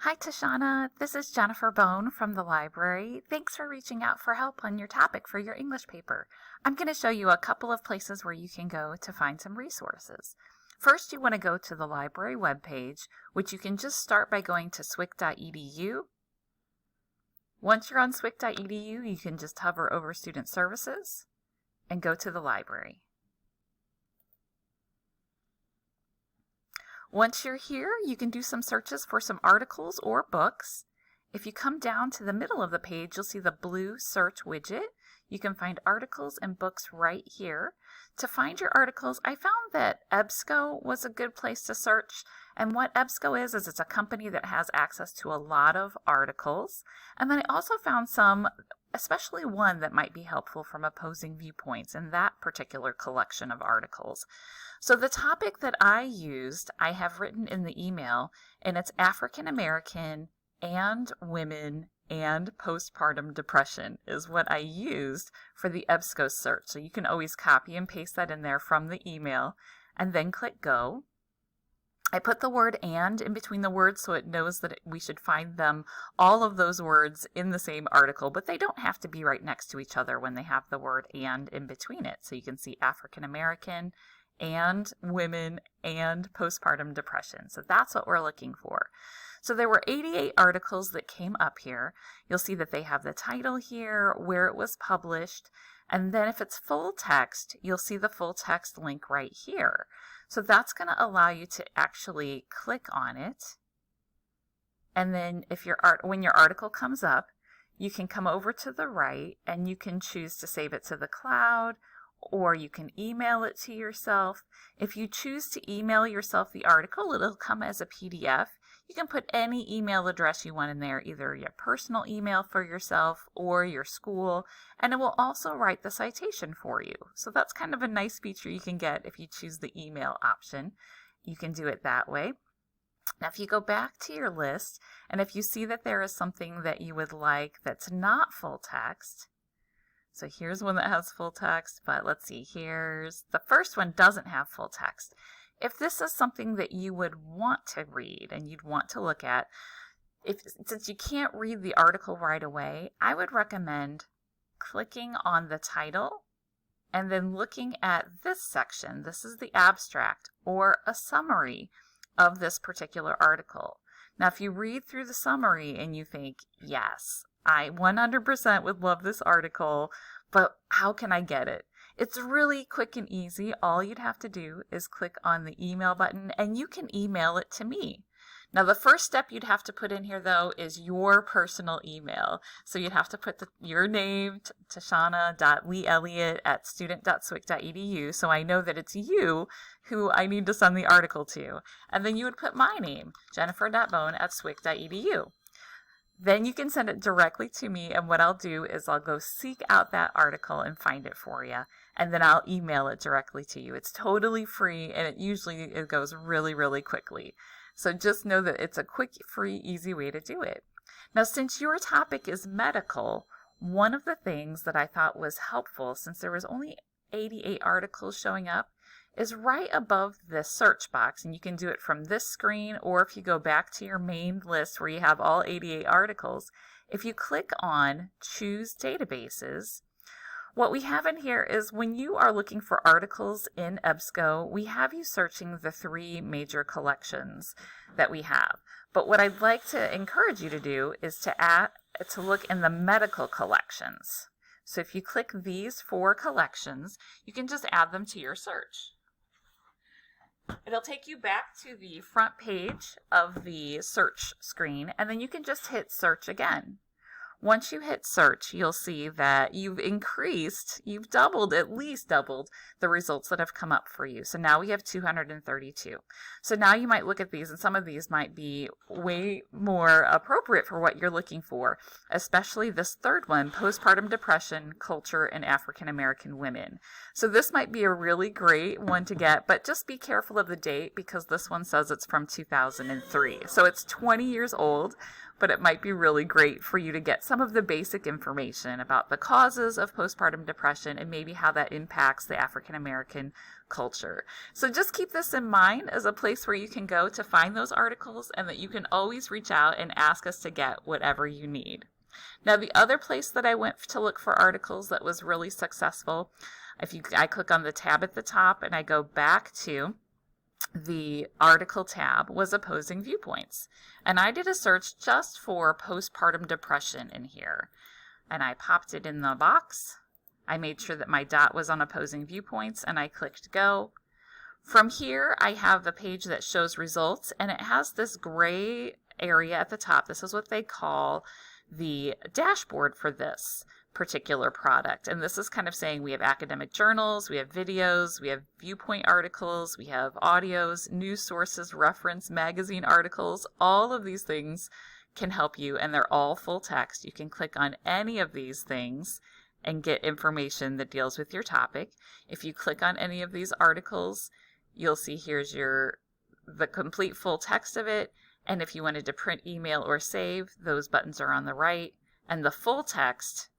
Hi, Tashana. This is Jennifer Bone from the library. Thanks for reaching out for help on your topic for your English paper. I'm going to show you a couple of places where you can go to find some resources. First, you want to go to the library webpage, which you can just start by going to swic.edu. Once you're on swic.edu, you can just hover over Student Services and go to the library. Once you're here, you can do some searches for some articles or books. If you come down to the middle of the page, you'll see the blue search widget. You can find articles and books right here. To find your articles, I found that EBSCO was a good place to search. And what EBSCO is it's a company that has access to a lot of articles. And then I also found some, especially one that might be helpful from opposing viewpoints in that particular collection of articles. So the topic that I used, I have written in the email, and it's African American and women and postpartum depression is what I used for the EBSCO search. So you can always copy and paste that in there from the email and then click go. I put the word and in between the words so it knows that we should find them, all of those words in the same article, but they don't have to be right next to each other when they have the word and in between it. So you can see African American and women and postpartum depression. So that's what we're looking for. So there were 88 articles that came up here. You'll see that they have the title here, where it was published, and then if it's full text, you'll see the full text link right here. So that's going to allow you to actually click on it. And then if when your article comes up, you can come over to the right and you can choose to save it to the cloud, or you can email it to yourself. If you choose to email yourself the article, it'll come as a PDF. You can put any email address you want in there, either your personal email for yourself or your school, and it will also write the citation for you. So that's kind of a nice feature you can get if you choose the email option. You can do it that way. Now, if you go back to your list, and if you see that there is something that you would like that's not full text, so here's one that has full text, but let's see, here's the first one doesn't have full text. If this is something that you would want to read and you'd want to look at, since you can't read the article right away, I would recommend clicking on the title and then looking at this section. This is the abstract or a summary of this particular article. Now, if you read through the summary and you think, yes, I 100% would love this article, but how can I get it? It's really quick and easy. All you'd have to do is click on the email button and you can email it to me. Now, the first step you'd have to put in here, though, is your personal email. So you'd have to put your name, tashana.leeelliott@student.swic.edu, so I know that it's you who I need to send the article to. And then you would put my name, jennifer.bone@swic.edu. Then you can send it directly to me, and what I'll do is I'll go seek out that article and find it for you, and then I'll email it directly to you. It's totally free, and it goes really, really quickly. So just know that it's a quick, free, easy way to do it. Now, since your topic is medical, one of the things that I thought was helpful, since there was only 88 articles showing up, is right above the search box, and you can do it from this screen, or if you go back to your main list where you have all 88 articles, if you click on Choose Databases, what we have in here is when you are looking for articles in EBSCO, we have you searching the 3 major collections that we have. But what I'd like to encourage you to do is to look in the medical collections. So if you click these 4 collections, you can just add them to your search. It'll take you back to the front page of the search screen, and then you can just hit search again. Once you hit search, you'll see that you've at least doubled the results that have come up for you. So now we have 232. So now you might look at these, and some of these might be way more appropriate for what you're looking for, especially this third one, postpartum depression, culture, and African American women. So this might be a really great one to get, but just be careful of the date because this one says it's from 2003. So it's 20 years old. but it might be really great for you to get some of the basic information about the causes of postpartum depression and maybe how that impacts the African American culture. So just keep this in mind as a place where you can go to find those articles, and that you can always reach out and ask us to get whatever you need. Now, the other place that I went to look for articles that was really successful, I click on the tab at the top and I go back to the article tab, was Opposing Viewpoints. And I did a search just for postpartum depression in here. And I popped it in the box. I made sure that my dot was on Opposing Viewpoints, and I clicked go. From here, I have the page that shows results, and it has this gray area at the top. This is what they call the dashboard for this particular product. And this is kind of saying we have academic journals, we have videos, we have viewpoint articles, we have audios, news sources, reference, magazine articles. All of these things can help you, and they're all full text. You can click on any of these things and get information that deals with your topic. If you click on any of these articles, you'll see here's the complete full text of it. And if you wanted to print, email, or save, those buttons are on the right. And the full text,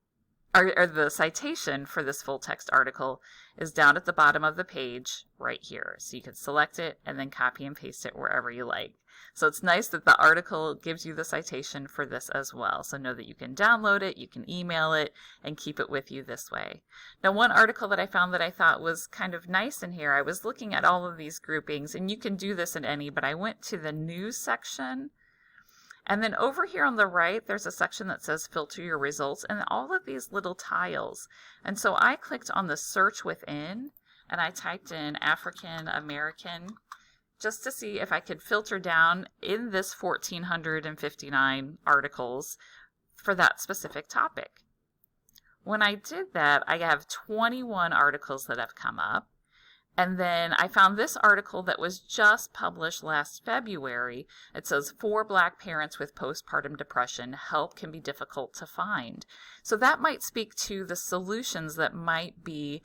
or the citation for this full text article, is down at the bottom of the page right here. So you can select it and then copy and paste it wherever you like. So it's nice that the article gives you the citation for this as well. So know that you can download it, you can email it, and keep it with you this way. Now, one article that I found that I thought was kind of nice in here, I was looking at all of these groupings, and you can do this in any, but I went to the news section. And then over here on the right, there's a section that says filter your results, and all of these little tiles. And so I clicked on the search within, and I typed in African American just to see if I could filter down in this 1,459 articles for that specific topic. When I did that, I have 21 articles that have come up. And then I found this article that was just published last February. It says 4 Black parents with postpartum depression, help can be difficult to find. So that might speak to the solutions that might be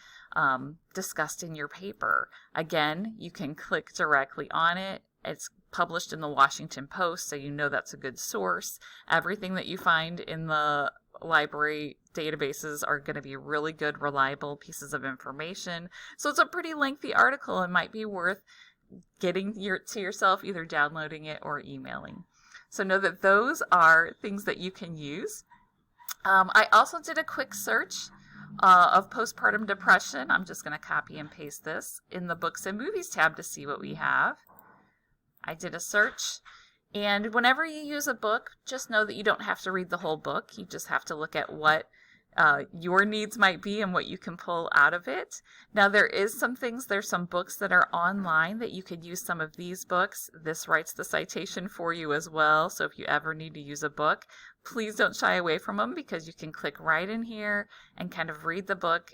discussed in your paper. Again, you can click directly on it. It's published in the Washington Post, so you know that's a good source. Everything that you find in the library databases are going to be really good, reliable pieces of information. So it's a pretty lengthy article and might be worth getting to yourself, either downloading it or emailing. So know that those are things that you can use. I also did a quick search of postpartum depression. I'm just going to copy and paste this in the Books and Movies tab to see what we have. I did a search. And whenever you use a book, just know that you don't have to read the whole book. You just have to look at what your needs might be and what you can pull out of it. Now, there's some books that are online that you could use some of these books. This writes the citation for you as well. So if you ever need to use a book, please don't shy away from them, because you can click right in here and kind of read the book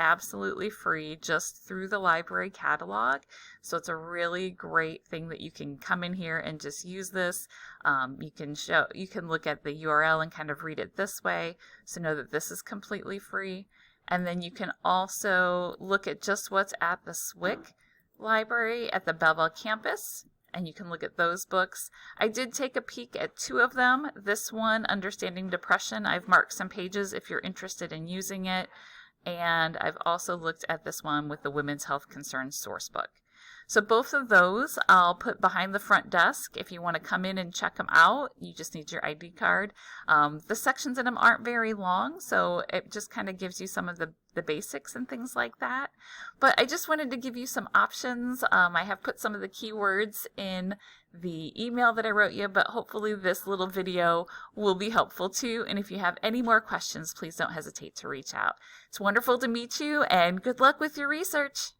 absolutely free just through the library catalog. So it's a really great thing that you can come in here and just use this. You can look at the URL and kind of read it this way. So know that this is completely free. And then you can also look at just what's at the SWIC library at the Belleville campus, and you can look at those books. I did take a peek at 2 of them. This one, Understanding Depression, I've marked some pages if you're interested in using it. And I've also looked at this one with the Women's Health Concerns Sourcebook. So both of those I'll put behind the front desk. If you want to come in and check them out, you just need your ID card. The sections in them aren't very long, so it just kind of gives you some of the basics and things like that. But I just wanted to give you some options. I have put some of the keywords in the email that I wrote you, but hopefully this little video will be helpful too. And if you have any more questions, please don't hesitate to reach out. It's wonderful to meet you, and good luck with your research.